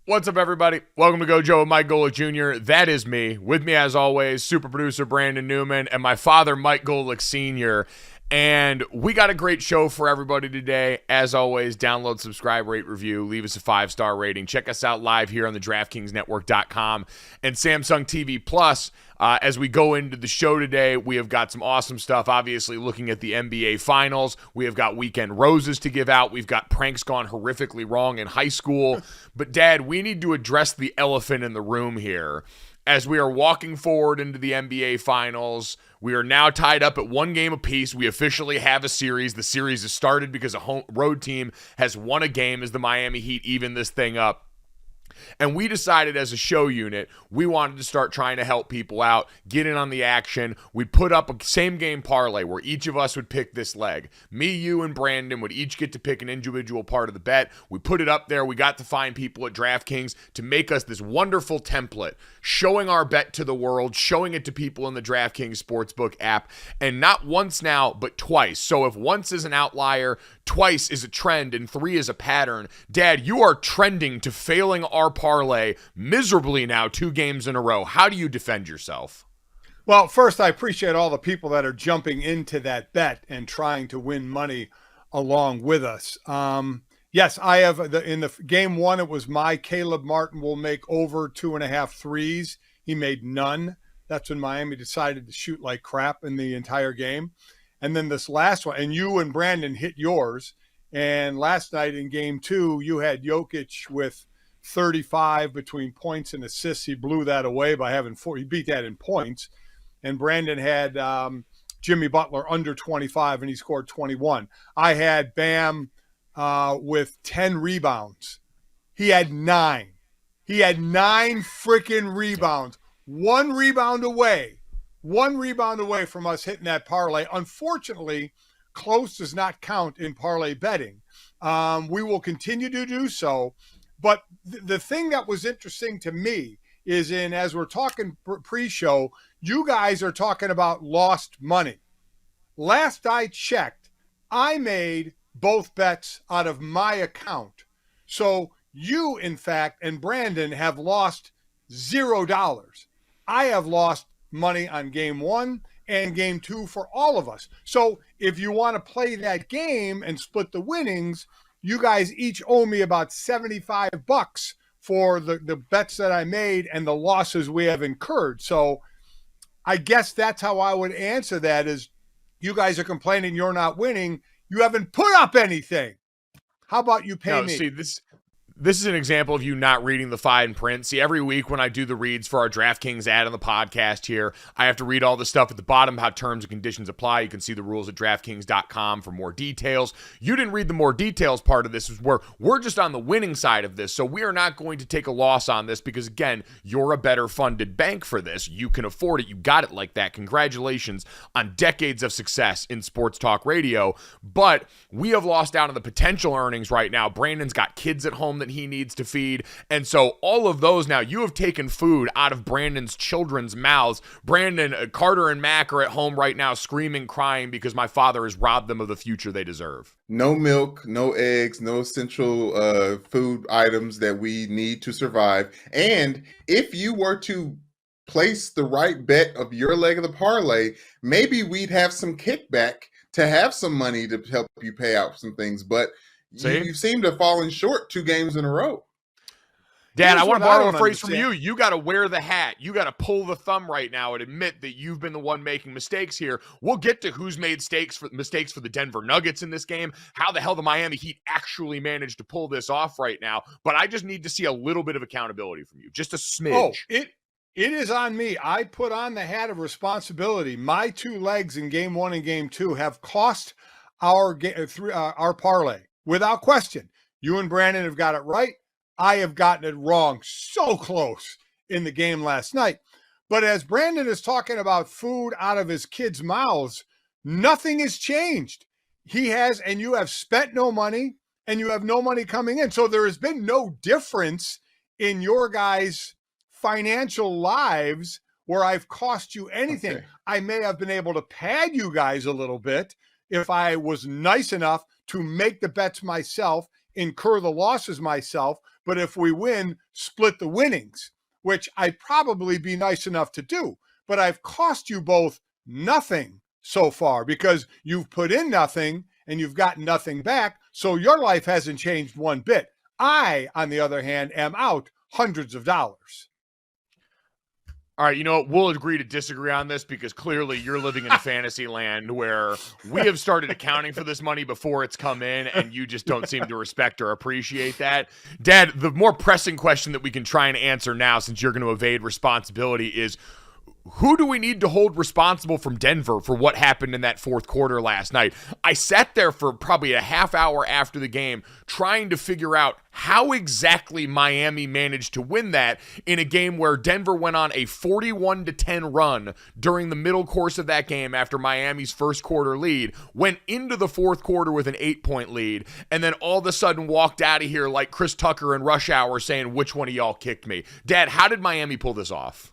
What's up, everybody? Welcome to GoJo with Mike Golic Jr. That is me. With me, as always, super producer Brandon Newman and my father, Mike Golic Sr. And we got a great show for everybody today. As always, download, subscribe, rate, review, leave us a 5-star rating. Check us out live here on the DraftKingsNetwork.com and Samsung TV Plus. As we go into the show today, we have got some awesome stuff. Obviously, looking at the NBA Finals, we have got weekend roses to give out. We've got pranks gone horrifically wrong in high school. But, Dad, we need to address the elephant in the room here. As we are walking forward into the NBA Finals, we are now tied up at one game apiece. We officially have a series. The series has started because a road team has won a game as the Miami Heat even this thing up. And we decided as a show unit, we wanted to start trying to help people out, get in on the action. We put up a same game parlay where each of us would pick this leg. Me, you, and Brandon would each get to pick an individual part of the bet. We put it up there. We got to find people at DraftKings to make us this wonderful template, showing our bet to the world, showing it to people in the DraftKings Sportsbook app, and not once now, but twice. So if once is an outlier, twice is a trend, and 3 is a pattern. Dad, you are trending to failing our parlay miserably now 2 games in a row. How do you defend yourself? Well, first, I appreciate all the people that are jumping into that bet and trying to win money along with us. Yes, I have in the game 1, it was my Caleb Martin will make over 2.5 threes. He made none. That's when Miami decided to shoot like crap in the entire game. And then this last one, and you and Brandon hit yours. And last night in game 2, you had Jokic with 35 between points and assists. He blew that away by having 4. He beat that in points. And Brandon had Jimmy Butler under 25, and he scored 21. I had Bam with 10 rebounds. He had 9. He had 9 freaking rebounds. One rebound away from us hitting that parlay. Unfortunately, close does not count in parlay betting. We will continue to do so. But the thing that was interesting to me is as we're talking pre-show, you guys are talking about lost money. Last I checked, I made both bets out of my account. So you, in fact, and Brandon have lost $0. I have lost money on game 1 and game 2 for all of us. So if you want to play that game and split the winnings, you guys each owe me about $75 for the bets that I made and the losses we have incurred. So I guess that's how I would answer that is you guys are complaining you're not winning. You haven't put up anything. How about you pay me? See, this is an example of you not reading the fine print. See, every week when I do the reads for our DraftKings ad on the podcast here, I have to read all the stuff at the bottom, how terms and conditions apply. You can see the rules at DraftKings.com for more details. You didn't read the more details part of this, is where we're just on the winning side of this. So we are not going to take a loss on this because, again, you're a better funded bank for this. You can afford it. You got it like that. Congratulations on decades of success in sports talk radio. But we have lost out on the potential earnings right now. Brandon's got kids at home that he needs to feed. And so all of those now, you have taken food out of Brandon's children's mouths. Brandon, Carter, and Mac are at home right now screaming, crying because my father has robbed them of the future they deserve. No milk, no eggs, no essential food items that we need to survive. And if you were to place the right bet of your leg of the parlay, maybe we'd have some kickback to have some money to help you pay out some things. But you seem to have fallen short 2 games in a row. Dad, I want to borrow a phrase from you. You got to wear the hat. You got to pull the thumb right now and admit that you've been the one making mistakes here. We'll get to who's made mistakes for the Denver Nuggets in this game, how the hell the Miami Heat actually managed to pull this off right now. But I just need to see a little bit of accountability from you, just a smidge. Oh, it is on me. I put on the hat of responsibility. My 2 legs in game 1 and game 2 have cost our parlay. Without question, you and Brandon have got it right. I have gotten it wrong so close in the game last night. But as Brandon is talking about food out of his kids' mouths, nothing has changed. He has, and you have spent no money, and you have no money coming in. So there has been no difference in your guys' financial lives where I've cost you anything. Okay. I may have been able to pad you guys a little bit if I was nice enough to make the bets myself, incur the losses myself, but if we win, split the winnings, which I'd probably be nice enough to do. But I've cost you both nothing so far because you've put in nothing and you've gotten nothing back. So your life hasn't changed one bit. I, on the other hand, am out hundreds of dollars. All right, you know what? We'll agree to disagree on this because clearly you're living in a fantasy land where we have started accounting for this money before it's come in, and you just don't seem to respect or appreciate that. Dad, the more pressing question that we can try and answer now, since you're going to evade responsibility, is who do we need to hold responsible from Denver for what happened in that fourth quarter last night? I sat there for probably a half hour after the game trying to figure out how exactly Miami managed to win that in a game where Denver went on a 41-10 run during the middle course of that game after Miami's first quarter lead, went into the fourth quarter with an 8-point lead, and then all of a sudden walked out of here like Chris Tucker in Rush Hour saying, which one of y'all kicked me? Dad, how did Miami pull this off?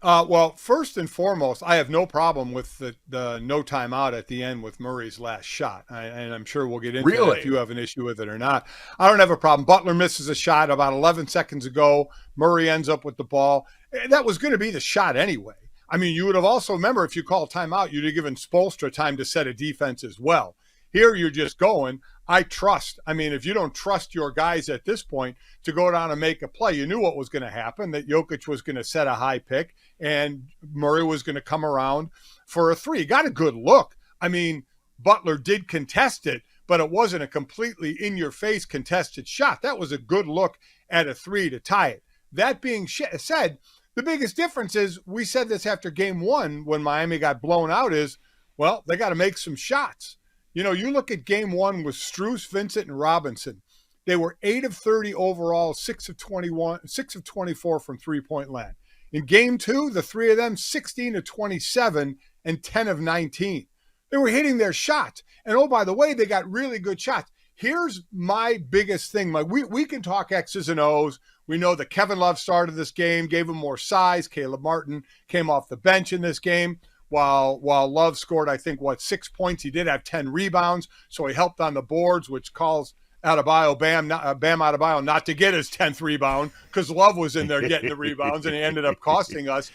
Well, first and foremost, I have no problem with the no timeout at the end with Murray's last shot. And I'm sure we'll get into that if you have an issue with it or not. I don't have a problem. Butler misses a shot about 11 seconds ago. Murray ends up with the ball. That was going to be the shot anyway. I mean, you would have also, remember, if you call timeout, you'd have given Spoelstra time to set a defense as well. Here you're just going, I trust. I mean, if you don't trust your guys at this point to go down and make a play, you knew what was going to happen, that Jokic was going to set a high pick and Murray was going to come around for a three. Got a good look. I mean, Butler did contest it, but it wasn't a completely in-your-face contested shot. That was a good look at a three to tie it. That being said, the biggest difference is, we said this after game one when Miami got blown out, is, well, they got to make some shots. You know, you look at game one with Strus, Vincent, and Robinson. They were 8 of 30 overall, 6 of 21, 6 of 24 from three-point land. In game two, the three of them, 16 of 27 and 10 of 19. They were hitting their shots. And oh, by the way, they got really good shots. Here's my biggest thing. We can talk X's and O's. We know that Kevin Love started this game, gave him more size. Caleb Martin came off the bench in this game. While Love scored, I think, 6 points. He did have 10 rebounds, so he helped on the boards, which calls Adebayo, Bam Adebayo not to get his 10th rebound because Love was in there getting the rebounds, and he ended up costing us.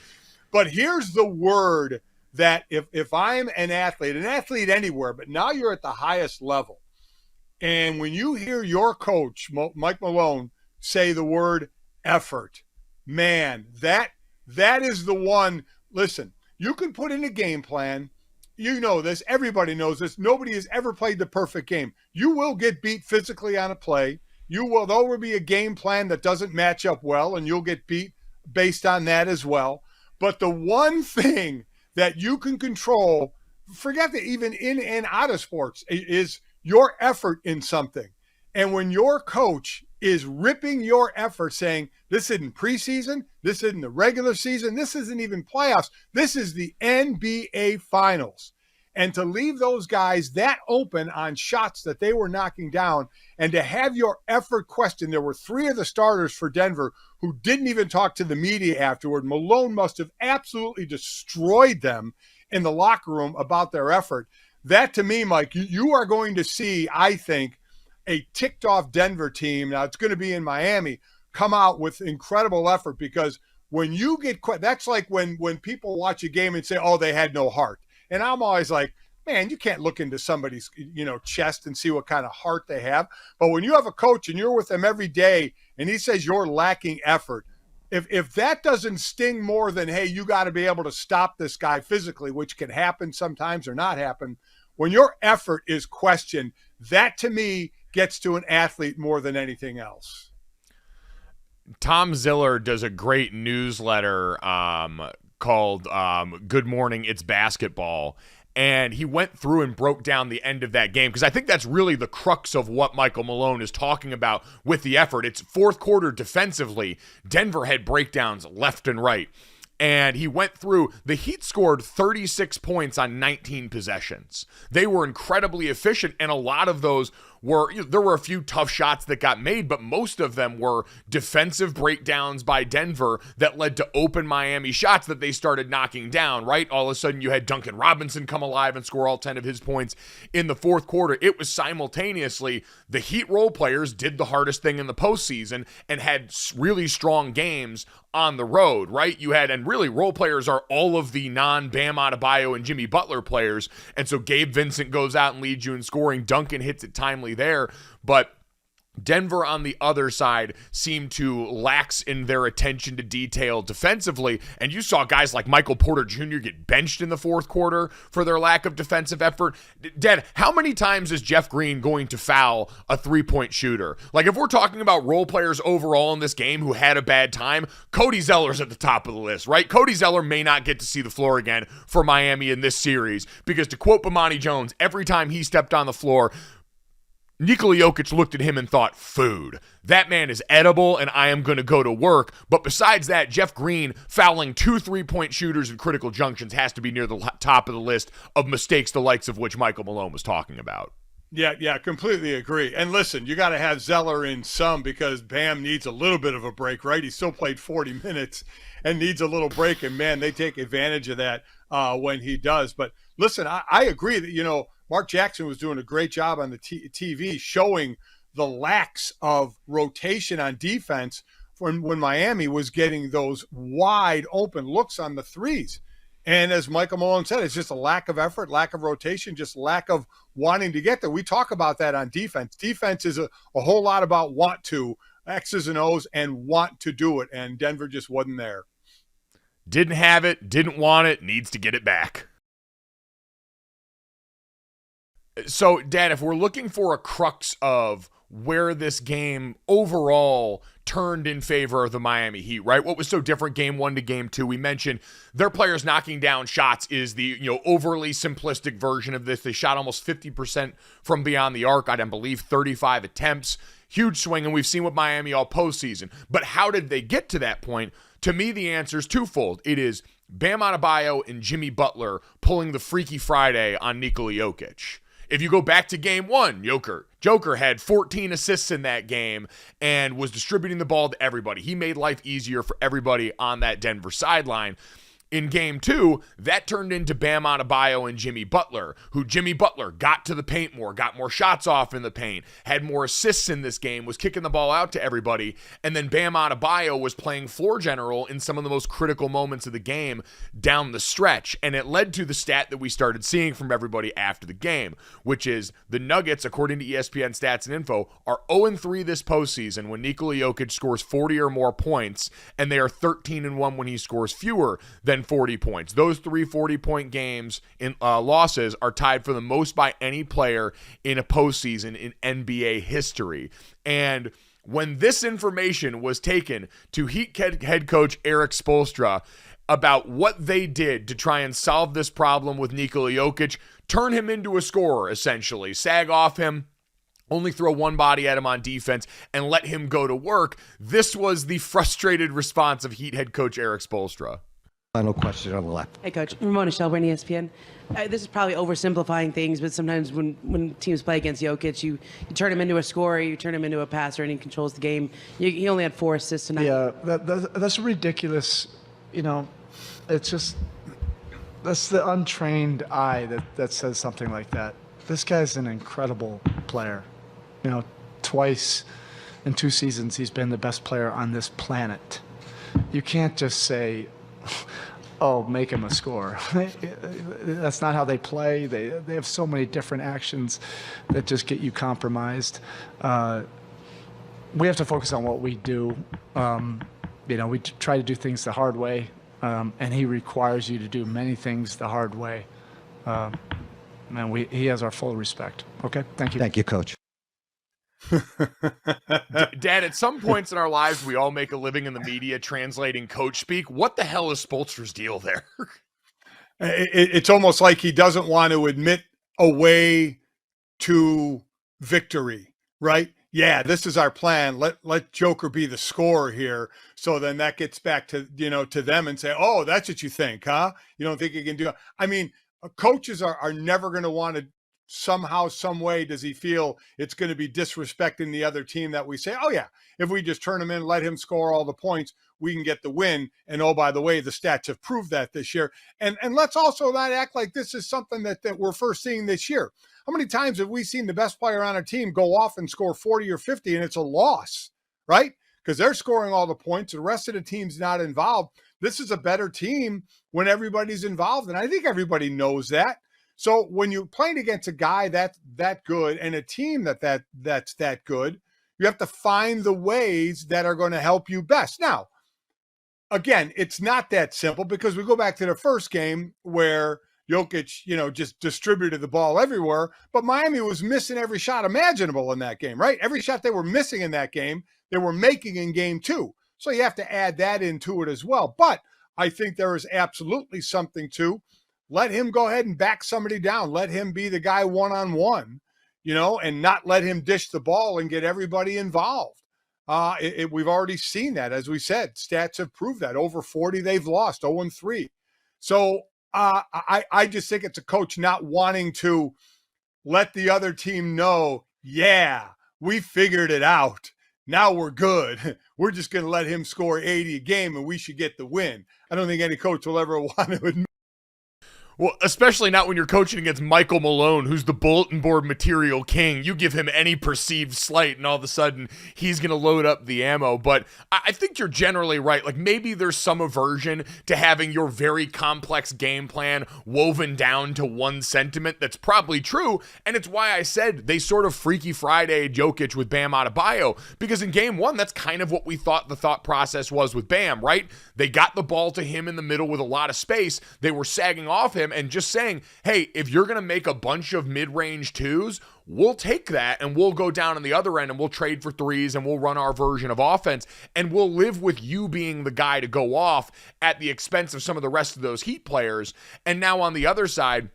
But here's the word that if I'm an athlete anywhere, but now you're at the highest level, and when you hear your coach, Mike Malone, say the word effort, man, that is the one. Listen, you can put in a game plan. You know this. Everybody knows this. Nobody has ever played the perfect game. You will get beat physically on a play. There will be a game plan that doesn't match up well, and you'll get beat based on that as well. But the one thing that you can control, forget that even in and out of sports, is your effort in something. And when your coach is ripping your effort, saying, this isn't preseason, this isn't the regular season, this isn't even playoffs, this is the NBA Finals. And to leave those guys that open on shots that they were knocking down, and to have your effort questioned. There were 3 of the starters for Denver who didn't even talk to the media afterward. Malone must have absolutely destroyed them in the locker room about their effort. That, to me, Mike, you are going to see, I think, a ticked-off Denver team. Now, it's going to be in Miami, come out with incredible effort, because when you get – that's like when people watch a game and say, oh, they had no heart. And I'm always like, man, you can't look into somebody's, chest and see what kind of heart they have. But when you have a coach and you're with them every day and he says you're lacking effort, if that doesn't sting more than, hey, you got to be able to stop this guy physically, which can happen sometimes or not happen, when your effort is questioned, that to me gets to an athlete more than anything else. Tom Ziller does a great newsletter called Good Morning, It's Basketball. And he went through and broke down the end of that game, because I think that's really the crux of what Michael Malone is talking about with the effort. It's fourth quarter defensively. Denver had breakdowns left and right. And he went through, the Heat scored 36 points on 19 possessions. They were incredibly efficient, and a lot of those there were a few tough shots that got made, but most of them were defensive breakdowns by Denver that led to open Miami shots that they started knocking down, right? All of a sudden you had Duncan Robinson come alive and score all 10 of his points in the fourth quarter. It was simultaneously the Heat role players did the hardest thing in the postseason and had really strong games on the road, right? You had, and really role players are all of the non-Bam Adebayo and Jimmy Butler players. And so Gabe Vincent goes out and leads you in scoring. Duncan hits it timely there, but Denver on the other side seemed to lax in their attention to detail defensively, and you saw guys like Michael Porter Jr. get benched in the fourth quarter for their lack of defensive effort. Dad, how many times is Jeff Green going to foul a three-point shooter? Like, if we're talking about role players overall in this game who had a bad time, Cody Zeller's at the top of the list, right? Cody Zeller may not get to see the floor again for Miami in this series because, to quote Bomani Jones, every time he stepped on the floor, Nikola Jokic looked at him and thought, food. That man is edible, and I am going to go to work. But besides that, Jeff Green fouling 2 3-point shooters in critical junctions has to be near the top of the list of mistakes the likes of which Michael Malone was talking about. Yeah, completely agree. And listen, you got to have Zeller in some because Bam needs a little bit of a break, right? He still played 40 minutes and needs a little break, and, man, they take advantage of that when he does. But listen, I agree that, Mark Jackson was doing a great job on the TV showing the lacks of rotation on defense when Miami was getting those wide open looks on the threes. And as Michael Malone said, it's just a lack of effort, lack of rotation, just lack of wanting to get there. We talk about that on defense. Defense is a whole lot about want to, X's and O's, and want to do it. And Denver just wasn't there. Didn't have it, didn't want it, needs to get it back. So, Dad, if we're looking for a crux of where this game overall turned in favor of the Miami Heat, right? What was so different game 1 to game 2? We mentioned their players knocking down shots is the, overly simplistic version of this. They shot almost 50% from beyond the arc, I believe 35 attempts. Huge swing, and we've seen with Miami all postseason. But how did they get to that point? To me, the answer is twofold. It is Bam Adebayo and Jimmy Butler pulling the Freaky Friday on Nikola Jokic. If you go back to game 1, Joker had 14 assists in that game and was distributing the ball to everybody. He made life easier for everybody on that Denver sideline. In game 2, that turned into Bam Adebayo and Jimmy Butler, who Jimmy Butler got to the paint more, got more shots off in the paint, had more assists in this game, was kicking the ball out to everybody, and then Bam Adebayo was playing floor general in some of the most critical moments of the game down the stretch, and it led to the stat that we started seeing from everybody after the game, which is the Nuggets, according to ESPN Stats and Info, are 0-3 this postseason when Nikola Jokic scores 40 or more points, and they are 13-1 when he scores fewer than 40 points. Those 3 40-point games in losses are tied for the most by any player in a postseason in NBA history. And when this information was taken to Heat head coach Erik Spoelstra about what they did to try and solve this problem with Nikola Jokic, turn him into a scorer, essentially, sag off him, only throw one body at him on defense, and let him go to work, this was the frustrated response of Heat head coach Erik Spoelstra. Final question on the left. Hey, Coach. Ramona Shelburne, ESPN. This is probably oversimplifying things, but sometimes when teams play against Jokic, you turn him into a scorer, you turn him into a passer, and he controls the game. He only had 4 assists tonight. Yeah, that's ridiculous. It's just, that's the untrained eye that says something like that. This guy's an incredible player. Twice in 2 seasons, he's been the best player on this planet. You can't just say, oh, make him a scorer. That's not how they play. They have so many different actions that just get you compromised. We have to focus on what we do. We try to do things the hard way, and he requires you to do many things the hard way. And he has our full respect. Okay, thank you. Thank you, Coach. Dad, at some points in our lives, we all make a living in the media translating coach speak. What the hell is Spoelstra's deal there? It's almost like he doesn't want to admit a way to victory, right? yeah, this is our plan. Let Joker be the scorer here. So then that gets back to, to them and say, oh, that's what you think, huh? You don't think you can do it. I mean, coaches are never going to want to somehow, some way, does he feel it's going to be disrespecting the other team that we say, oh yeah, if we just turn him in, let him score all the points, we can get the win. And oh, by the way, the stats have proved that this year. And let's also not act like this is something that we're first seeing this year. How many times have we seen the best player on our team go off and score 40 or 50 and it's a loss, right? Because they're scoring all the points. The rest of the team's not involved. This is a better team when everybody's involved. And I think everybody knows that. So when you're playing against a guy that's that good and a team that's that good, you have to find the ways that are going to help you best. Now, again, it's not that simple because we go back to the first game where Jokic, just distributed the ball everywhere, but Miami was missing every shot imaginable in that game, right? Every shot they were missing in that game, they were making in game 2. So you have to add that into it as well. But I think there is absolutely something to let him go ahead and back somebody down. Let him be the guy one-on-one, and not let him dish the ball and get everybody involved. We've already seen that. As we said, stats have proved that. Over 40 they've lost, 0-3. So I just think it's a coach not wanting to let the other team know, yeah, we figured it out. Now we're good. We're just going to let him score 80 a game and we should get the win. I don't think any coach will ever want to admit. Well, especially not when you're coaching against Michael Malone, who's the bulletin board material king. You give him any perceived slight, and all of a sudden, he's going to load up the ammo. But I think you're generally right. Like, maybe there's some aversion to having your very complex game plan woven down to one sentiment. That's probably true, and it's why I said they sort of Freaky Friday Jokic with Bam Adebayo, because in game 1, that's kind of what we thought the thought process was with Bam, right? They got the ball to him in the middle with a lot of space. They were sagging off him and just saying, hey, if you're going to make a bunch of mid-range twos, we'll take that and we'll go down on the other end and we'll trade for threes and we'll run our version of offense and we'll live with you being the guy to go off at the expense of some of the rest of those Heat players. And now on the other side,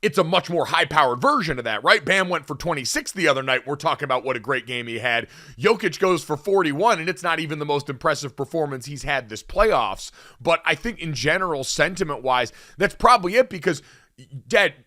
it's a much more high-powered version of that, right? Bam went for 26 the other night. We're talking about what a great game he had. Jokic goes for 41, and it's not even the most impressive performance he's had this playoffs. But I think in general, sentiment-wise, that's probably it because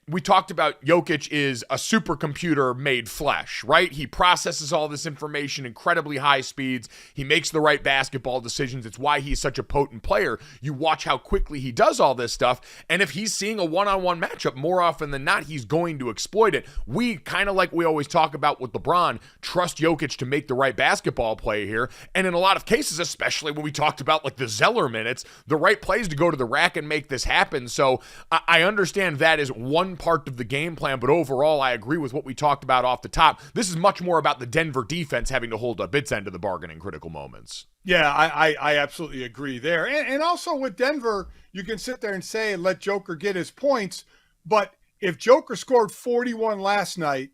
we talked about Jokic is a supercomputer made flesh, right? He processes all this information incredibly high speeds. He makes the right basketball decisions. It's why he's such a potent player. You watch how quickly he does all this stuff. And if he's seeing a one-on-one matchup, more often than not, he's going to exploit it. We, kind of like we always talk about with LeBron, trust Jokic to make the right basketball play here. And in a lot of cases, especially when we talked about like the Zeller minutes, the right plays to go to the rack and make this happen. So I understand that is one part of the game plan, but overall, I agree with what we talked about off the top. This is much more about the Denver defense having to hold up its end of the bargain in critical moments. Yeah, I absolutely agree there. And also with Denver, you can sit there and say, let Joker get his points, but if Joker scored 41 last night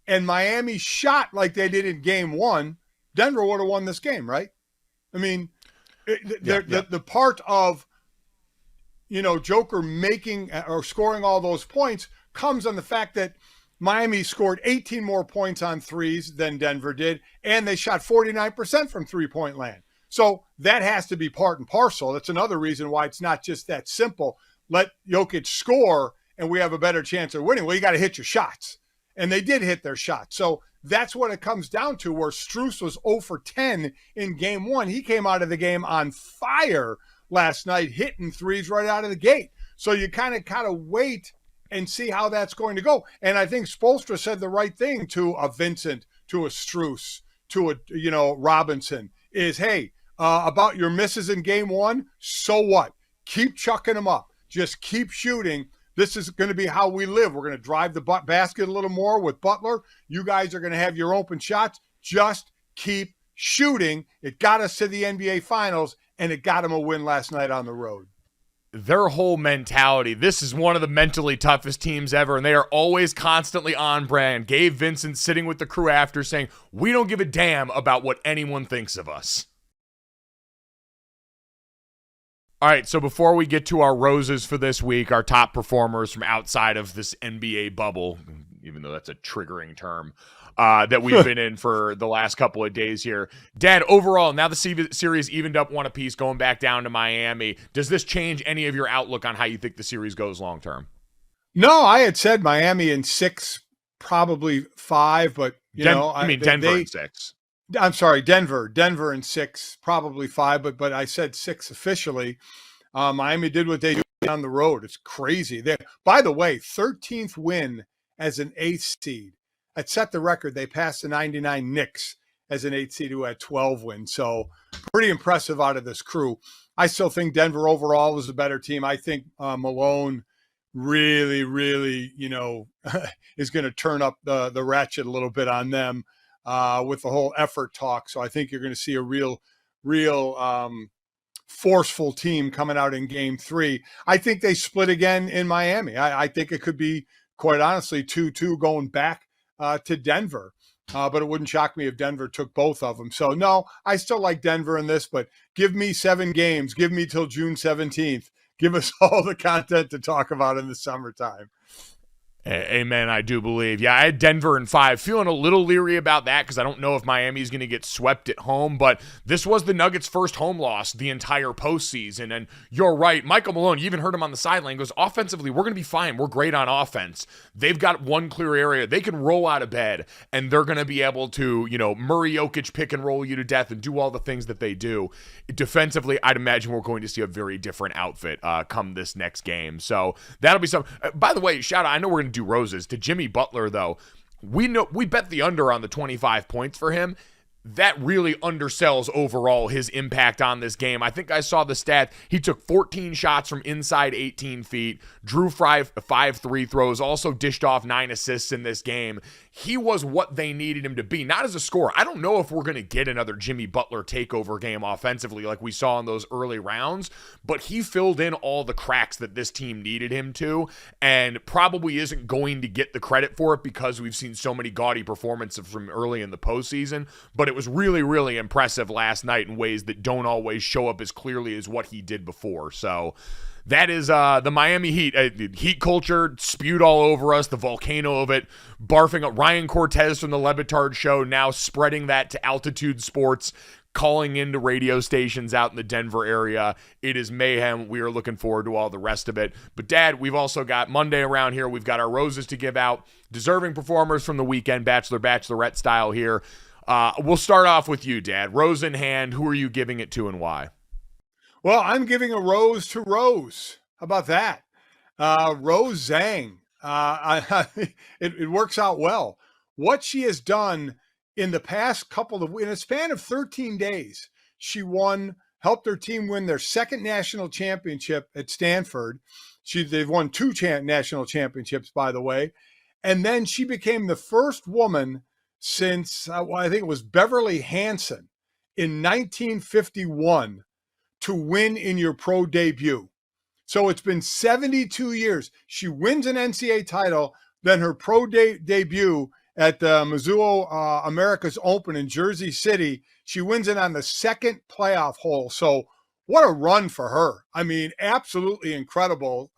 and Miami shot like they did in game 1, Denver would have won this game, right? I mean, the part of Joker making or scoring all those points comes on the fact that Miami scored 18 more points on threes than Denver did, and they shot 49% from three-point land. So that has to be part and parcel. That's another reason why it's not just that simple. Let Jokic score, and we have a better chance of winning. Well, you got to hit your shots, and they did hit their shots. So that's what it comes down to, where Strus was 0 for 10 in game 1. He came out of the game on fire last night, hitting threes right out of the gate. So you kind of wait and see how that's going to go. And I think Spoelstra said the right thing to a Vincent, to a Strus, to a Robinson, is, hey, about your misses in game 1, so what? Keep chucking them up. Just keep shooting. This is going to be how we live. We're going to drive the basket a little more with Butler. You guys are going to have your open shots. Just keep shooting. It got us to the NBA Finals, and it got them a win last night on the road. Their whole mentality, this is one of the mentally toughest teams ever, and they are always constantly on brand. Gabe Vincent sitting with the crew after saying, we don't give a damn about what anyone thinks of us. All right, so before we get to our roses for this week, our top performers from outside of this NBA bubble, even though that's a triggering term that we've been in for the last couple of days here. Dad, overall, now the series evened up one apiece going back down to Miami. Does this change any of your outlook on how you think the series goes long term? No, I had said Miami in 6, probably 5, but Denver in 6. I'm sorry, Denver in 6, probably 5, but I said 6 officially. Miami did what they do on the road. It's crazy. By the way, 13th win as an 8th seed. That set the record. They passed the 99 Knicks as an 8th seed who had 12 wins. So pretty impressive out of this crew. I still think Denver overall was a better team. I think Malone really, really, is going to turn up the ratchet a little bit on them with the whole effort talk. So I think you're going to see a real forceful team coming out in game 3. I think they split again in Miami. I think it could be, quite honestly, 2-2 going back to Denver. But it wouldn't shock me if Denver took both of them. So, no, I still like Denver in this, but give me 7 games. Give me till June 17th. Give us all the content to talk about in the summertime. Amen, I do believe. Yeah, I had Denver in 5. Feeling a little leery about that because I don't know if Miami's going to get swept at home, but this was the Nuggets' first home loss the entire postseason, and you're right. Michael Malone, you even heard him on the sideline, goes, offensively, we're going to be fine. We're great on offense. They've got one clear area. They can roll out of bed, and they're going to be able to, Murray Jokic pick and roll you to death and do all the things that they do. Defensively, I'd imagine we're going to see a very different outfit come this next game. So that'll be something. By the way, shout out, I know we're going to do roses to Jimmy Butler, though. We bet the under on the 25 points for him. That really undersells overall his impact on this game. I think I saw the stat. He took 14 shots from inside 18 feet, drew 5 free throws, also dished off 9 assists in this game. He was what they needed him to be, not as a scorer. I don't know if we're going to get another Jimmy Butler takeover game offensively like we saw in those early rounds, but he filled in all the cracks that this team needed him to, and probably isn't going to get the credit for it because we've seen so many gaudy performances from early in the postseason, but it was really, really impressive last night in ways that don't always show up as clearly as what he did before. So that is the Miami Heat. Heat culture spewed all over us, the volcano of it, barfing up. Ryan Cortez from the Le Batard Show now spreading that to Altitude Sports, calling into radio stations out in the Denver area. It is mayhem. We are looking forward to all the rest of it. But, Dad, we've also got Monday around here. We've got our roses to give out. Deserving performers from the weekend, Bachelor, Bachelorette style here. We'll start off with you, Dad. Rose in hand. Who are you giving it to and why? Well, I'm giving a rose to Rose. How about that? Rose Zhang. It works out well. What she has done in the past in a span of 13 days, she helped her team win their second national championship at Stanford. They've won 2 national championships, by the way. And then she became the first woman since, I think it was Beverly Hanson in 1951 to win in your pro debut. So it's been 72 years. She wins an NCAA title, then her pro debut at the Mizuho Americas Open in Jersey City. She wins it on the second playoff hole. So what a run for her. I mean, absolutely incredible.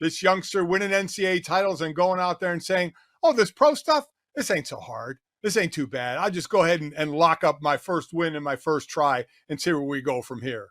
This youngster winning NCAA titles and going out there and saying, oh, this pro stuff, this ain't so hard. This ain't too bad. I'll just go ahead and lock up my first win in my first try and see where we go from here.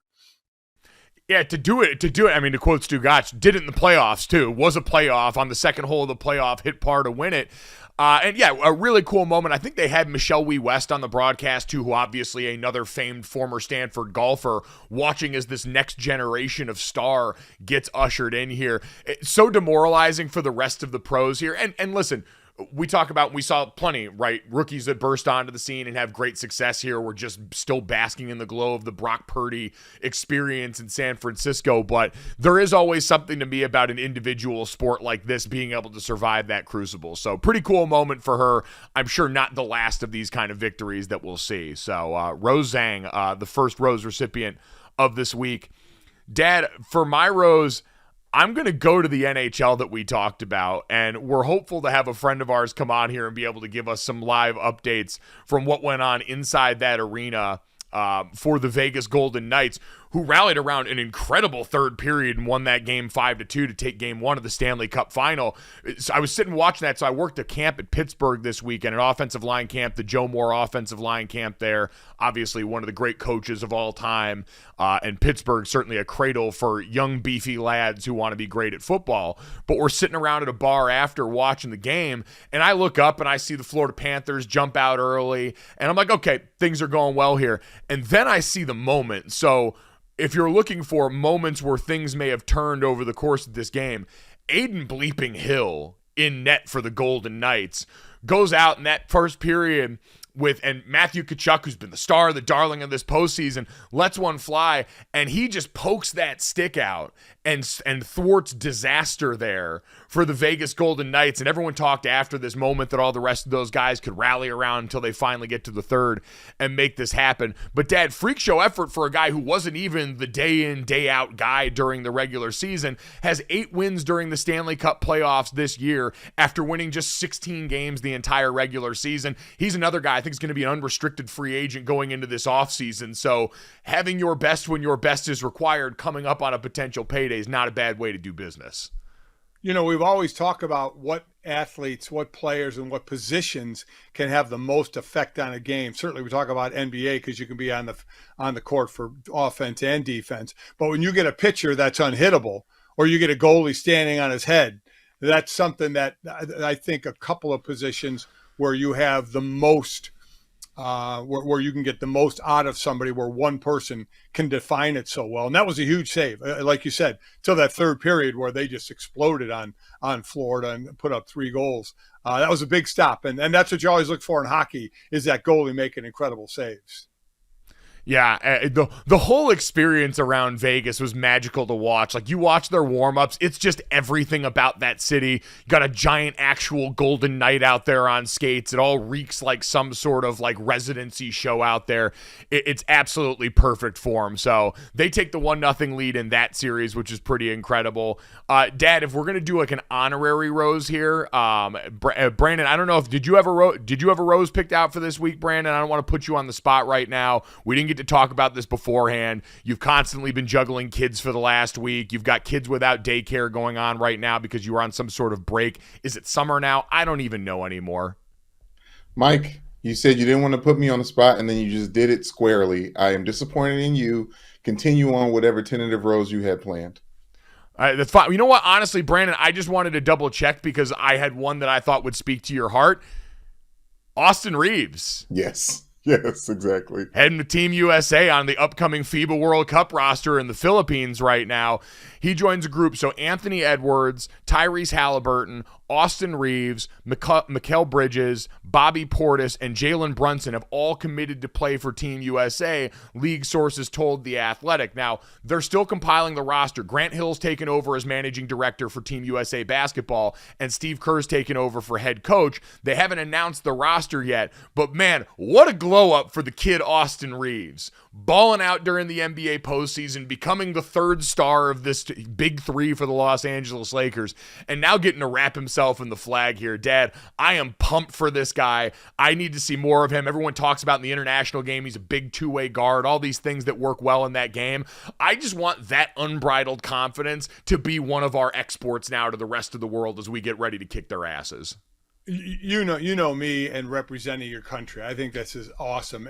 Yeah, to do it. I mean, to quote Stu Gotch, did it in the playoffs too. Was a playoff on the second hole of the playoff, hit par to win it. And yeah, a really cool moment. I think they had Michelle Wee West on the broadcast too, who obviously another famed former Stanford golfer, watching as this next generation of star gets ushered in here. It's so demoralizing for the rest of the pros here. And listen, we saw plenty, right? Rookies that burst onto the scene and have great success here. We're just still basking in the glow of the Brock Purdy experience in San Francisco. But there is always something to me about an individual sport like this being able to survive that crucible. So pretty cool moment for her. I'm sure not the last of these kind of victories that we'll see. So Rose Zhang, the first Rose recipient of this week. Dad, for my Rose, I'm going to go to the NHL that we talked about, and we're hopeful to have a friend of ours come on here and be able to give us some live updates from what went on inside that arena for the Vegas Golden Knights. who rallied around an incredible third period and won that game 5-2 to take game one of the Stanley Cup Final. So I was sitting watching that. So I worked a camp at Pittsburgh this weekend, an offensive line camp, the Joe Moore offensive line camp there. Obviously one of the great coaches of all time. And Pittsburgh, certainly a cradle for young, beefy lads who want to be great at football. But we're sitting around at a bar after watching the game, and I look up and I see the Florida Panthers jump out early, and I'm like, okay, things are going well here. And then I see the moment. So if you're looking for moments where things may have turned over the course of this game, Aiden bleeping Hill in net for the Golden Knights goes out in that first period and Matthew Tkachuk, who's been the star, the darling of this postseason, lets one fly, and he just pokes that stick out and thwarts disaster there for the Vegas Golden Knights. And everyone talked after this moment that all the rest of those guys could rally around until they finally get to the third and make this happen. But Dad, freak show effort for a guy who wasn't even the day in, day out guy during the regular season, has 8 wins during the Stanley Cup playoffs this year after winning just 16 games the entire regular season. He's another guy I think is going to be an unrestricted free agent going into this offseason. So having your best when your best is required coming up on a potential payday is not a bad way to do business. You know, we've always talked about what athletes, what players, and what positions can have the most effect on a game. Certainly we talk about NBA because you can be on the court for offense and defense. But when you get a pitcher that's unhittable, or you get a goalie standing on his head, that's something that I think a couple of positions where you have the most where you can get the most out of somebody, where one person can define it so well. And that was a huge save, like you said, till that third period where they just exploded on Florida and put up 3 goals. That was a big stop. And that's what you always look for in hockey, is that goalie making incredible saves. Yeah, the whole experience around Vegas was magical to watch. Like, you watch their warm-ups, it's just everything about that city. You got a giant actual Golden Knight out there on skates. It all reeks like some sort of like residency show out there. It's absolutely perfect for them. So they take the 1-0 lead in that series, which is pretty incredible. Dad, if we're gonna do like an honorary rose here, Brandon, I don't know if did you have a rose picked out for this week, Brandon? I don't want to put you on the spot right now. We didn't get to talk about this beforehand. You've constantly been juggling kids for the last week. You've got kids without daycare going on right now because you were on some sort of break. Is it summer now? I don't even know anymore. Mike, you said you didn't want to put me on the spot, and then you just did it squarely. I am disappointed in you. Continue on whatever tentative rose you had planned. That's fine. You know what? Honestly, Brandon, I just wanted to double check because I had one that I thought would speak to your heart. Austin Reeves. Yes. Yes, exactly. Heading to Team USA on the upcoming FIBA World Cup roster in the Philippines right now. He joins a group. So Anthony Edwards, Tyrese Halliburton, Austin Reeves, Mikal Bridges, Bobby Portis, and Jalen Brunson have all committed to play for Team USA, league sources told The Athletic. Now, they're still compiling the roster. Grant Hill's taken over as managing director for Team USA basketball, and Steve Kerr's taken over for head coach. They haven't announced the roster yet, but man, what a glow up for the kid Austin Reeves. Balling out during the NBA postseason, becoming the 3rd star of this big 3 for the Los Angeles Lakers, and now getting to wrap himself in the flag here. Dad, I am pumped for this guy. I need to see more of him. Everyone talks about in the international game, he's a big 2-way guard, all these things that work well in that game. I just want that unbridled confidence to be one of our exports now to the rest of the world as we get ready to kick their asses. You know me and representing your country. I think this is awesome.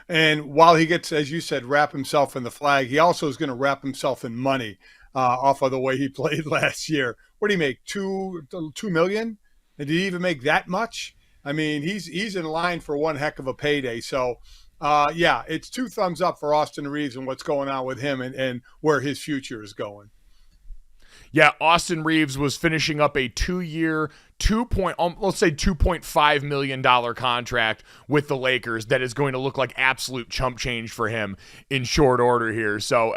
And while he gets, as you said, wrap himself in the flag, he also is going to wrap himself in money off of the way he played last year. What did he make? $2 million? And did he even make that much? I mean, he's in line for one heck of a payday. So yeah, it's 2 thumbs up for Austin Reeves and what's going on with him and where his future is going. Yeah, Austin Reeves was finishing up a 2-year, $2.5 million contract with the Lakers that is going to look like absolute chump change for him in short order here. So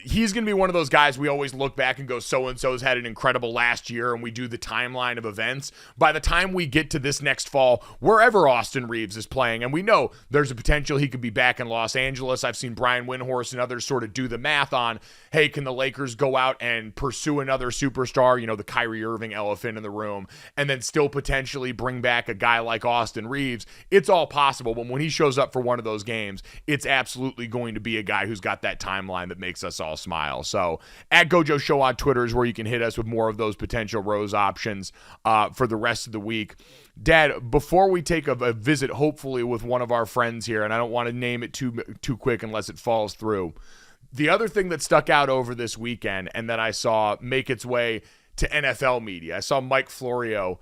he's going to be one of those guys we always look back and go, so-and-so's had an incredible last year, and we do the timeline of events. By the time we get to this next fall, wherever Austin Reeves is playing, and we know there's a potential he could be back in Los Angeles. I've seen Brian Windhorst and others sort of do the math on, hey, can the Lakers go out and pursue another superstar, the Kyrie Irving elephant in the room, and then still potentially bring back a guy like Austin Reeves. It's all possible, but when he shows up for one of those games, it's absolutely going to be a guy who's got that timeline that makes us all smile. So at GoJo Show on Twitter is where you can hit us with more of those potential Rose options for the rest of the week. Dad, before we take a visit, hopefully with one of our friends here, and I don't want to name it too quick unless it falls through, the other thing that stuck out over this weekend and that I saw make its way to NFL media, I saw Mike Florio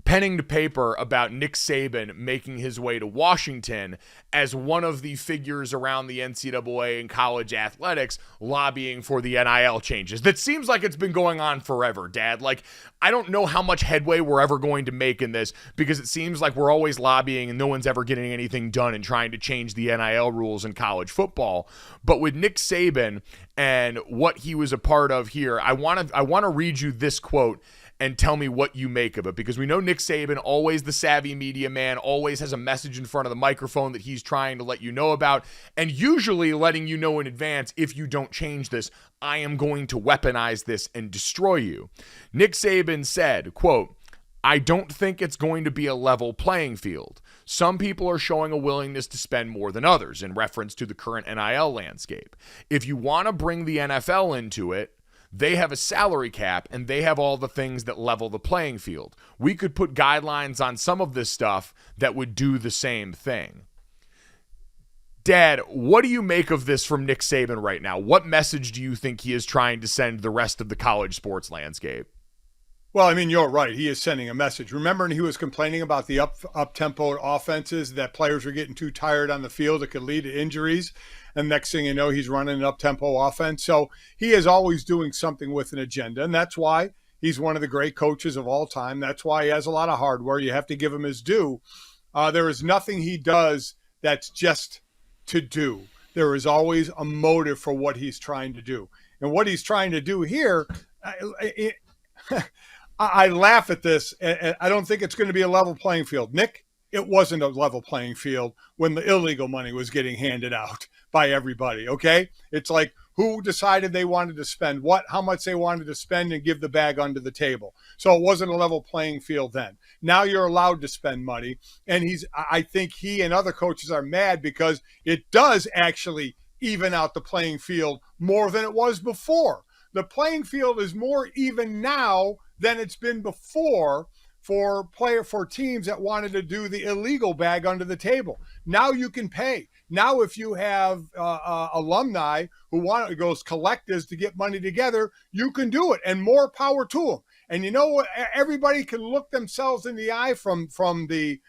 penning to paper about Nick Saban making his way to Washington as one of the figures around the NCAA and college athletics lobbying for the NIL changes. That seems like it's been going on forever, Dad. Like, I don't know how much headway we're ever going to make in this, because it seems like we're always lobbying and no one's ever getting anything done and trying to change the NIL rules in college football. But with Nick Saban and what he was a part of here, I want to read you this quote and tell me what you make of it, because we know Nick Saban, always the savvy media man, always has a message in front of the microphone that he's trying to let you know about, and usually letting you know in advance, if you don't change this, I am going to weaponize this and destroy you. Nick Saban said, quote, "I don't think it's going to be a level playing field. Some people are showing a willingness to spend more than others," in reference to the current NIL landscape. "If you want to bring the NFL into it, they have a salary cap, and they have all the things that level the playing field. We could put guidelines on some of this stuff that would do the same thing." Dad, what do you make of this from Nick Saban right now? What message do you think he is trying to send the rest of the college sports landscape? Well, I mean, you're right. He is sending a message. Remember, he was complaining about the up-tempo offenses, that players are getting too tired on the field. It could lead to injuries. And next thing you know, he's running an up-tempo offense. So he is always doing something with an agenda. And that's why he's one of the great coaches of all time. That's why he has a lot of hardware. You have to give him his due. There is nothing he does that's just to do. There is always a motive for what he's trying to do. And what he's trying to do here, I laugh at this. I don't think it's going to be a level playing field. Nick, it wasn't a level playing field when the illegal money was getting handed out by everybody, okay? It's like, who decided they wanted to spend what, how much they wanted to spend, and give the bag under the table. So it wasn't a level playing field then. Now you're allowed to spend money. And I think he and other coaches are mad because it does actually even out the playing field more than it was before. The playing field is more even now than it's been before for teams that wanted to do the illegal bag under the table. Now you can pay. Now if you have alumni who want to go collectives to get money together, you can do it, and more power to them. And you know what? Everybody can look themselves in the eye from the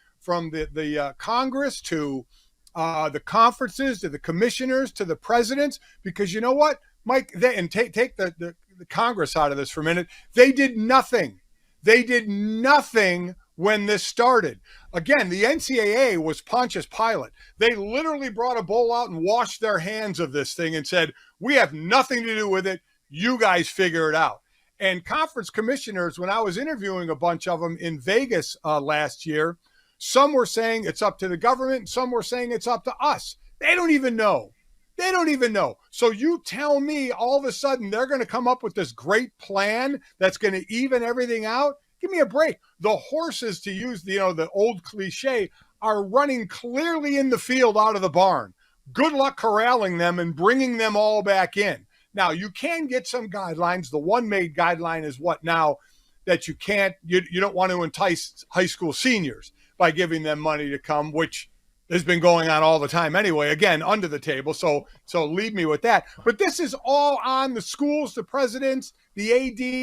Congress to the conferences to the commissioners to the presidents, because you know what, Mike? Take the Congress out of this for a minute. They did nothing. They did nothing when this started. Again, the NCAA was Pontius Pilate. They literally brought a bowl out and washed their hands of this thing and said, we have nothing to do with it. You guys figure it out. And conference commissioners, when I was interviewing a bunch of them in Vegas last year, some were saying it's up to the government. Some were saying it's up to us. They don't even know. They don't even know. So you tell me all of a sudden they're going to come up with this great plan that's going to even everything out? Give me a break. The horses, to use the old cliche, are running clearly in the field out of the barn. Good luck corralling them and bringing them all back in. Now, you can get some guidelines. The one made guideline is what now, that you don't want to entice high school seniors by giving them money to come, which has been going on all the time anyway, again, under the table. So leave me with that. But this is all on the schools, the presidents, the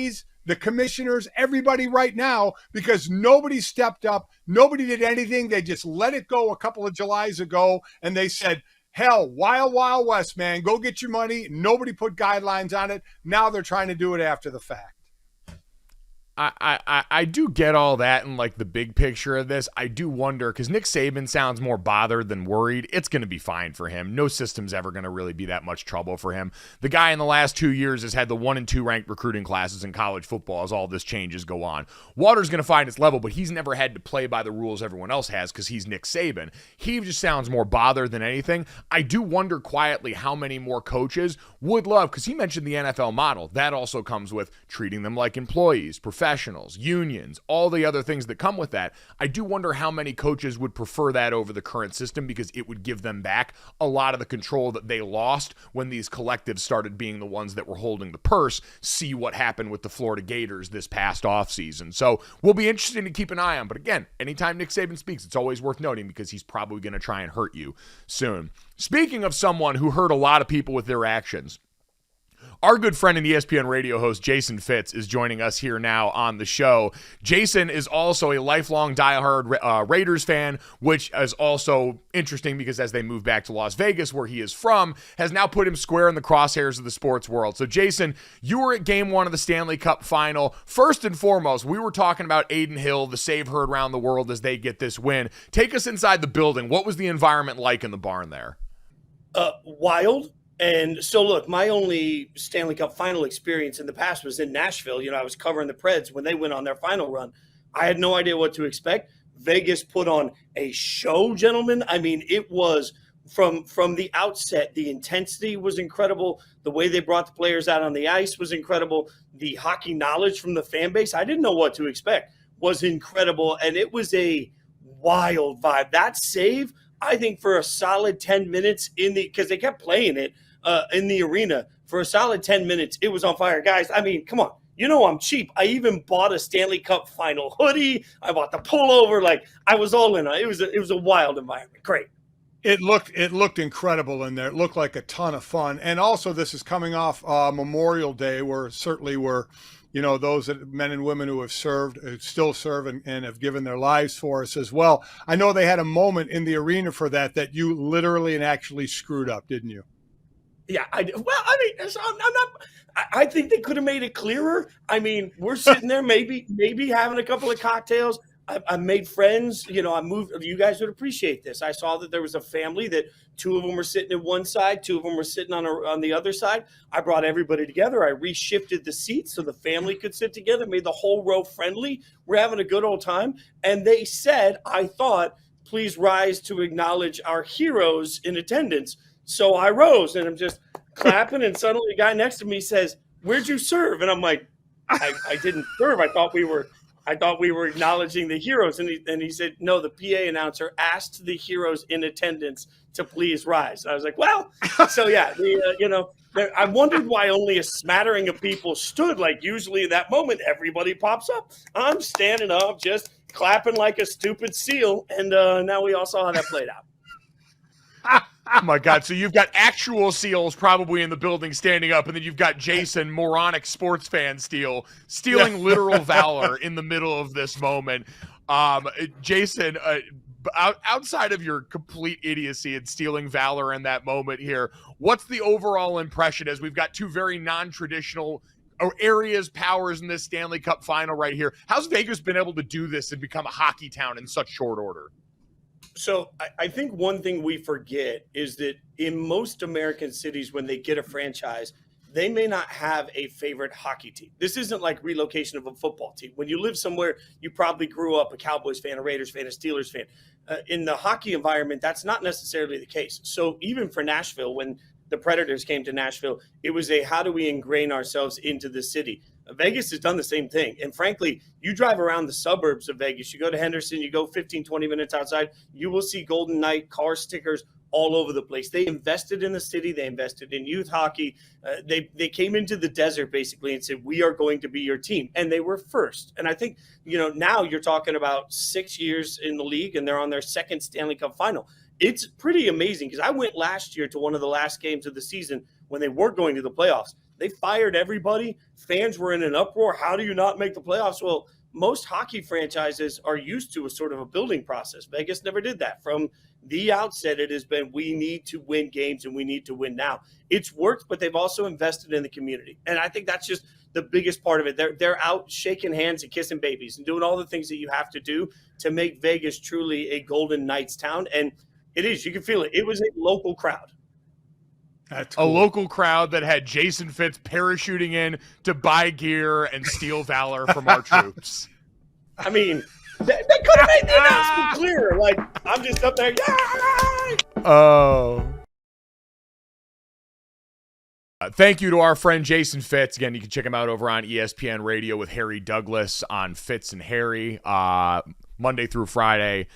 ADs, the commissioners, everybody right now, because nobody stepped up. Nobody did anything. They just let it go a couple of Julys ago. And they said, hell, wild, wild west, man, go get your money. Nobody put guidelines on it. Now they're trying to do it after the fact. I do get all that and like the big picture of this. I do wonder, because Nick Saban sounds more bothered than worried. It's going to be fine for him. No system's ever going to really be that much trouble for him. The guy in the last 2 years has had the 1 and 2 ranked recruiting classes in college football as all this changes go on. Water's going to find its level, but he's never had to play by the rules everyone else has because he's Nick Saban. He just sounds more bothered than anything. I do wonder quietly how many more coaches would love, because he mentioned the NFL model. That also comes with treating them like employees, professionals, professionals, unions, all the other things that come with that. I do wonder how many coaches would prefer that over the current system, because it would give them back a lot of the control that they lost when these collectives started being the ones that were holding the purse. See what happened with the Florida Gators this past offseason. So we'll be interested to keep an eye on. But again, anytime Nick Saban speaks, it's always worth noting, because he's probably going to try and hurt you soon. Speaking of someone who hurt a lot of people with their actions, our good friend and ESPN radio host Jason Fitz is joining us here now on the show. Jason is also a lifelong diehard Raiders fan, which is also interesting because as they move back to Las Vegas, where he is from, has now put him square in the crosshairs of the sports world. So Jason, you were at game 1 of the Stanley Cup Final. First and foremost, we were talking about Aiden Hill, the save heard around the world as they get this win. Take us inside the building. What was the environment like in the barn there? Wild. And so, look, my only Stanley Cup Final experience in the past was in Nashville. I was covering the Preds when they went on their final run. I had no idea what to expect. Vegas put on a show, gentlemen. I mean, it was from the outset. The intensity was incredible. The way they brought the players out on the ice was incredible. The hockey knowledge from the fan base, I didn't know what to expect, was incredible. And it was a wild vibe. That save, I think, for a solid 10 minutes because they kept playing it in the arena for a solid 10 minutes, it was on fire. Guys, I mean, come on. I'm cheap. I even bought a Stanley Cup Final hoodie. I bought the pullover. Like, I was all in on it. It was a wild environment. Great. It looked incredible in there. It looked like a ton of fun. And also, this is coming off Memorial Day, where certainly those men and women who have served, still serve, and have given their lives for us as well. I know they had a moment in the arena for that you literally and actually screwed up, didn't you? Yeah, I think they could have made it clearer. I mean, we're sitting there, maybe having a couple of cocktails. I made friends. I moved. You guys would appreciate this. I saw that there was a family that 2 of them were sitting at one side, 2 of them were sitting on the other side. I brought everybody together. I reshifted the seats so the family could sit together, made the whole row friendly. We're having a good old time. And they said, I thought, please rise to acknowledge our heroes in attendance. So I rose and I'm just clapping, and suddenly a guy next to me says, "Where'd you serve?" And I'm like, I didn't serve. I thought we were acknowledging the heroes. And he said, no, the PA announcer asked the heroes in attendance to please rise. And I was like, well, so yeah, I wondered why only a smattering of people stood. Like, usually in that moment, everybody pops up. I'm standing up, just clapping like a stupid seal. And now we all saw how that played out. Oh my God. So you've got actual SEALs probably in the building standing up, and then you've got Jason, moronic sports fan stealing literal valor in the middle of this moment. Jason, outside of your complete idiocy and stealing valor in that moment here, what's the overall impression as we've got 2 very non-traditional areas, powers in this Stanley Cup Final right here? How's Vegas been able to do this and become a hockey town in such short order? So I think one thing we forget is that in most American cities, when they get a franchise, they may not have a favorite hockey team. This isn't like relocation of a football team. When you live somewhere, you probably grew up a Cowboys fan, a Raiders fan, a Steelers fan. In the hockey environment, that's not necessarily the case. So even for Nashville, when the Predators came to Nashville, it was how do we ingrain ourselves into the city? Vegas has done the same thing. And frankly, you drive around the suburbs of Vegas, you go to Henderson, you go 15, 20 minutes outside, you will see Golden Knight car stickers all over the place. They invested in the city. They invested in youth hockey. They came into the desert basically and said, we are going to be your team. And they were first. And I think, now you're talking about 6 years in the league and they're on their 2nd Stanley Cup Final. It's pretty amazing because I went last year to one of the last games of the season when they were going to the playoffs. They fired everybody. Fans were in an uproar. How do you not make the playoffs? Well, most hockey franchises are used to a sort of a building process. Vegas never did that. From the outset, it has been, we need to win games and we need to win now. It's worked, but they've also invested in the community. And I think that's just the biggest part of it. They're out shaking hands and kissing babies and doing all the things that you have to do to make Vegas truly a Golden Knights town. And it is, you can feel it. It was a local crowd. That's cool. A local crowd that had Jason Fitz parachuting in to buy gear and steal valor from our troops. I mean, they could have made the announcement clearer. Like, I'm just up there. Oh. Thank you to our friend Jason Fitz. Again, you can check him out over on ESPN Radio with Harry Douglas on Fitz and Harry, Monday through Friday.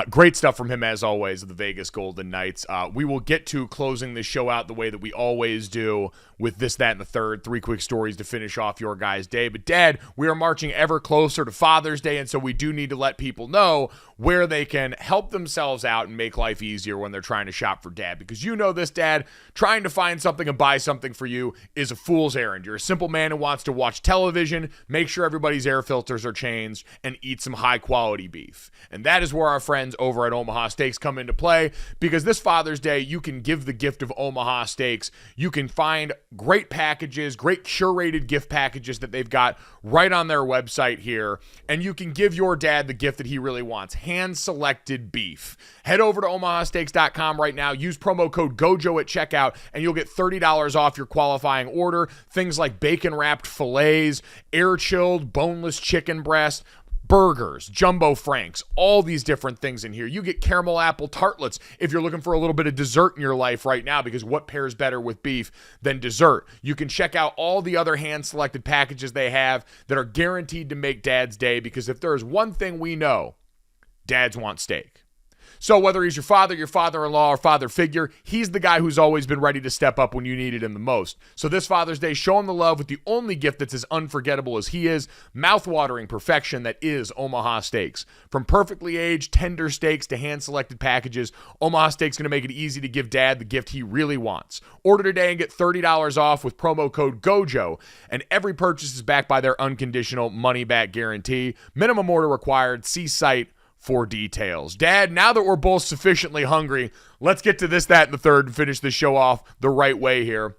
Great stuff from him, as always, of the Vegas Golden Knights. We will get to closing this show out the way that we always do with this, that, and the third. 3 quick stories to finish off your guys' day. But, Dad, we are marching ever closer to Father's Day, and so we do need to let people know where they can help themselves out and make life easier when they're trying to shop for Dad. Because you know this, Dad, trying to find something and buy something for you is a fool's errand. You're a simple man who wants to watch television, make sure everybody's air filters are changed, and eat some high-quality beef. And that is where our friends over at Omaha Steaks come into play, because this Father's Day, you can give the gift of Omaha Steaks. You can find great packages, great curated gift packages that they've got right on their website here, and you can give your dad the gift that he really wants, hand-selected beef. Head over to omahasteaks.com right now, use promo code GOJO at checkout, and you'll get $30 off your qualifying order. Things like bacon-wrapped fillets, air-chilled boneless chicken breast, burgers, jumbo franks, all these different things in here. You get caramel apple tartlets if you're looking for a little bit of dessert in your life right now, because what pairs better with beef than dessert? You can check out all the other hand-selected packages they have that are guaranteed to make Dad's day, because if there is one thing we know, dads want steak. So whether he's your father, your father-in-law, or father figure, he's the guy who's always been ready to step up when you needed him the most. So this Father's Day, show him the love with the only gift that's as unforgettable as he is, mouth-watering perfection that is Omaha Steaks. From perfectly aged, tender steaks to hand-selected packages, Omaha Steaks is going to make it easy to give Dad the gift he really wants. Order today and get $30 off with promo code GOJO, and every purchase is backed by their unconditional money-back guarantee. Minimum order required. See site for details. Dad, now that we're both sufficiently hungry, let's get to this, that, and the third and finish this show off the right way here.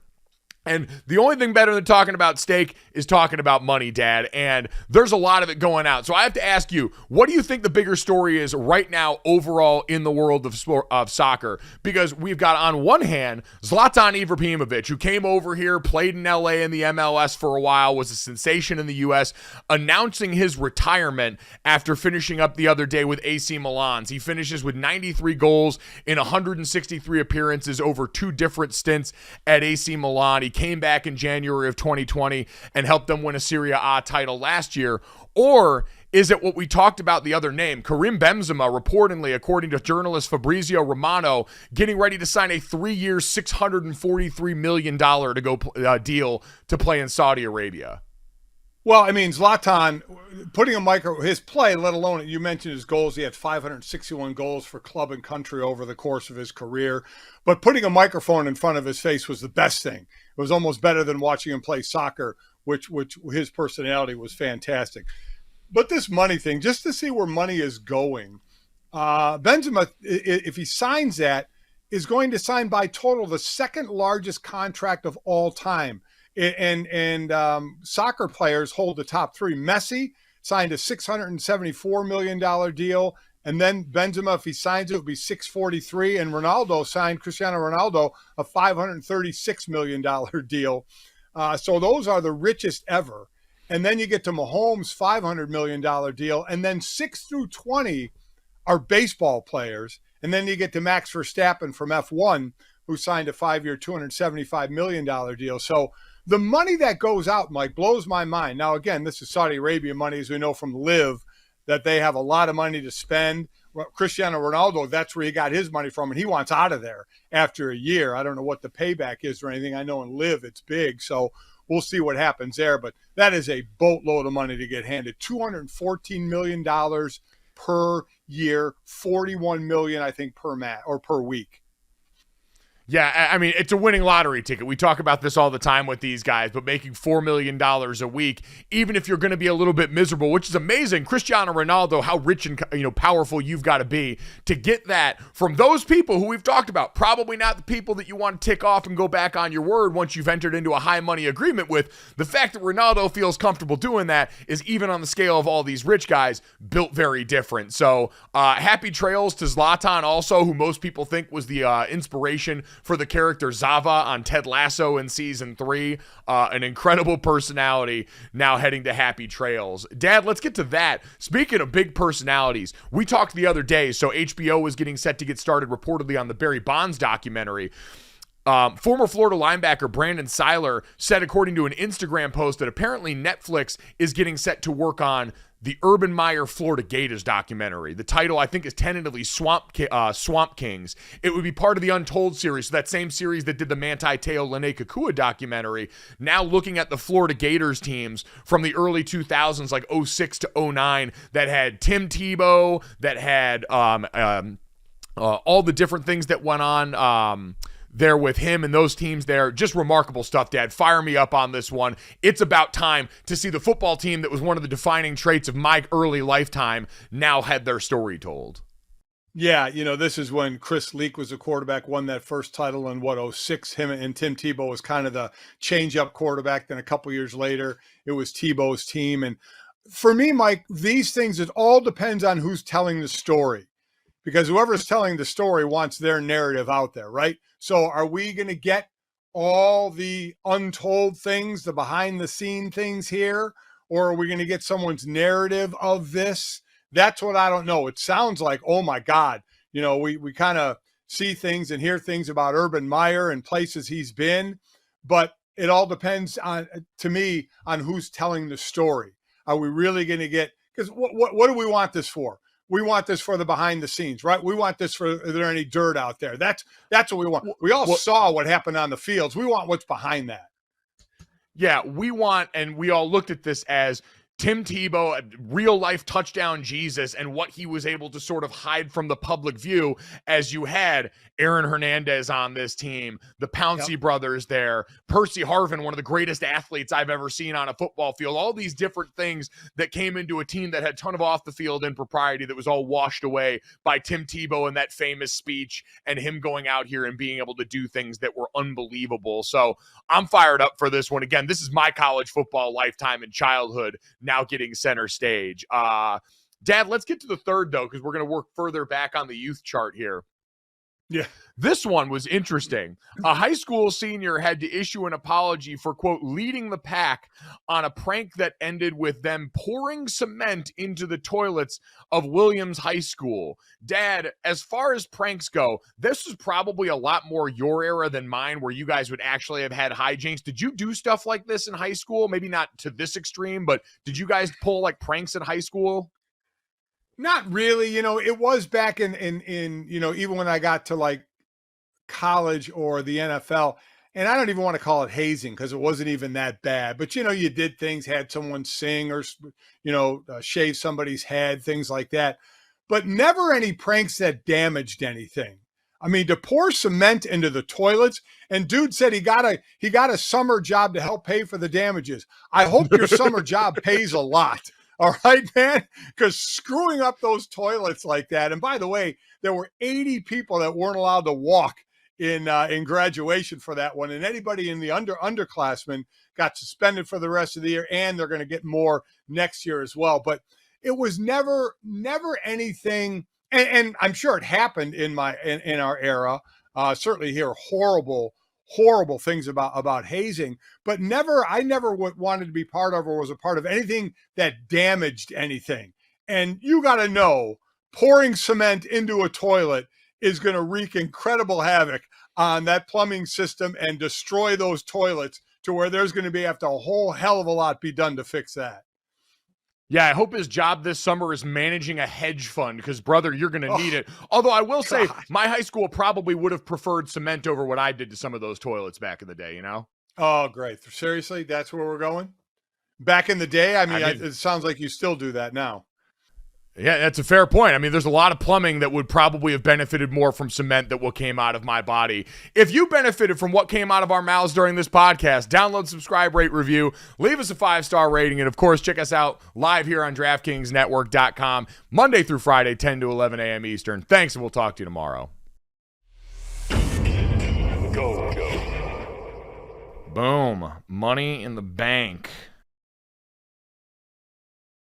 And the only thing better than talking about steak is talking about money, Dad. And there's a lot of it going out. So I have to ask you, what do you think the bigger story is right now overall in the world of soccer? Because we've got on one hand, Zlatan Ibrahimovic, who came over here, played in LA in the MLS for a while, was a sensation in the US, announcing his retirement after finishing up the other day with AC Milan. He finishes with 93 goals in 163 appearances over 2 different stints at AC Milan. He came back in January of 2020 and helped them win a Serie A title last year? Or is it what we talked about the other name, Karim Benzema, reportedly, according to journalist Fabrizio Romano, getting ready to sign a 3-year, $643 million deal to play in Saudi Arabia? Well, I mean, Zlatan, putting his play, let alone, you mentioned his goals. He had 561 goals for club and country over the course of his career. But putting a microphone in front of his face was the best thing. It was almost better than watching him play soccer, which his personality was fantastic. But this money thing, just to see where money is going, Benzema, if he signs that, is going to sign by total the second largest contract of all time. And soccer players hold the top 3. Messi signed a $674 million deal. And then Benzema, if he signs it, will be $643. And Cristiano Ronaldo, a $536 million deal. So those are the richest ever. And then you get to Mahomes' $500 million deal. And then 6 through 20 are baseball players. And then you get to Max Verstappen from F1, who signed a 5-year, $275 million deal. So the money that goes out, Mike, blows my mind. Now, again, this is Saudi Arabia money, as we know from Live, that they have a lot of money to spend. Well, Cristiano Ronaldo, that's where he got his money from, and he wants out of there after a year. I don't know what the payback is or anything. I know in Live it's big, so we'll see what happens there. But that is a boatload of money to get handed. $214 million per year, $41 million, I think, per week. Yeah, I mean, it's a winning lottery ticket. We talk about this all the time with these guys, but making $4 million a week, even if you're going to be a little bit miserable, which is amazing. Cristiano Ronaldo, how rich and powerful you've got to be to get that from those people who we've talked about. Probably not the people that you want to tick off and go back on your word once you've entered into a high money agreement with. The fact that Ronaldo feels comfortable doing that is, even on the scale of all these rich guys, built very different. So happy trails to Zlatan also, who most people think was the inspiration for the character Zava on Ted Lasso in season 3. An incredible personality, now heading to happy trails. Dad, let's get to that. Speaking of big personalities, we talked the other day, so HBO was getting set to get started reportedly on the Barry Bonds documentary. Former Florida linebacker Brandon Seiler said, according to an Instagram post, that apparently Netflix is getting set to work on the Urban Meyer Florida Gators documentary. The title, I think, is tentatively Swamp Kings. It would be part of the Untold series, so that same series that did the Manti Te'o Lene Kekua documentary. Now looking at the Florida Gators teams from the early 2000s, like 06 to 09, that had Tim Tebow, that had all the different things that went on there with him and those teams there. Just remarkable stuff, Dad. Fire me up on this one. It's about time to see the football team that was one of the defining traits of my early lifetime now had their story told. Yeah, this is when Chris Leak was a quarterback, won that first title in 06. Him and Tim Tebow was kind of the change-up quarterback. Then a couple years later, it was Tebow's team. And for me, Mike, these things, it all depends on who's telling the story, because whoever's telling the story wants their narrative out there, right? So are we going to get all the untold things, the behind-the-scene things here, or are we going to get someone's narrative of this? That's what I don't know. It sounds like, oh, my God, we kind of see things and hear things about Urban Meyer and places he's been, but it all depends on, to me, on who's telling the story. Are we really going to get – because what do we want this for? We want this for the behind the scenes, right? We want this for, is there any dirt out there? That's what we want. We all saw what happened on the fields. We want what's behind that. Yeah, we want, and we all looked at this as Tim Tebow, a real life touchdown Jesus, and what he was able to sort of hide from the public view, as you had Aaron Hernandez on this team, the Pouncey brothers there, Percy Harvin, one of the greatest athletes I've ever seen on a football field, all these different things that came into a team that had a ton of off the field impropriety that was all washed away by Tim Tebow and that famous speech and him going out here and being able to do things that were unbelievable. So I'm fired up for this one. Again, this is my college football lifetime and childhood now getting center stage. Dad, let's get to the third, though, because we're going to work further back on the youth chart here. Yeah. This one was interesting. A high school senior had to issue an apology for, quote, leading the pack on a prank that ended with them pouring cement into the toilets of Williams High School. Dad, as far as pranks go, this was probably a lot more your era than mine, where you guys would actually have had hijinks. Did you do stuff like this in high school? Maybe not to this extreme, but did you guys pull like pranks in high school? Not really. It was back in even when I got to like college or the NFL, and I don't even want to call it hazing because it wasn't even that bad. But, you did things, had someone sing or, shave somebody's head, things like that. But never any pranks that damaged anything. I mean, to pour cement into the toilets, and dude said he got a summer job to help pay for the damages. I hope your summer job pays a lot. All right, man, because screwing up those toilets like that. And by the way, there were 80 people that weren't allowed to walk in graduation for that one. And anybody in the underclassmen got suspended for the rest of the year, and they're going to get more next year as well. But it was never anything. And I'm sure it happened in our era. Certainly hear horrible things about hazing, but I never wanted to be part of or was a part of anything that damaged anything. And you got to know, pouring cement into a toilet is going to wreak incredible havoc on that plumbing system and destroy those toilets to where there's going to have to a whole hell of a lot be done to fix that. Yeah, I hope his job this summer is managing a hedge fund because, brother, you're going to need it. Although I will say my high school probably would have preferred cement over what I did to some of those toilets back in the day, Oh, great. Seriously? That's where we're going? Back in the day? I mean, it sounds like you still do that now. Yeah, that's a fair point. I mean, there's a lot of plumbing that would probably have benefited more from cement than what came out of my body. If you benefited from what came out of our mouths during this podcast, download, subscribe, rate, review, leave us a 5-star rating, and of course, check us out live here on DraftKingsNetwork.com, Monday through Friday, 10 to 11 a.m. Eastern. Thanks, and we'll talk to you tomorrow. Boom. Money in the bank.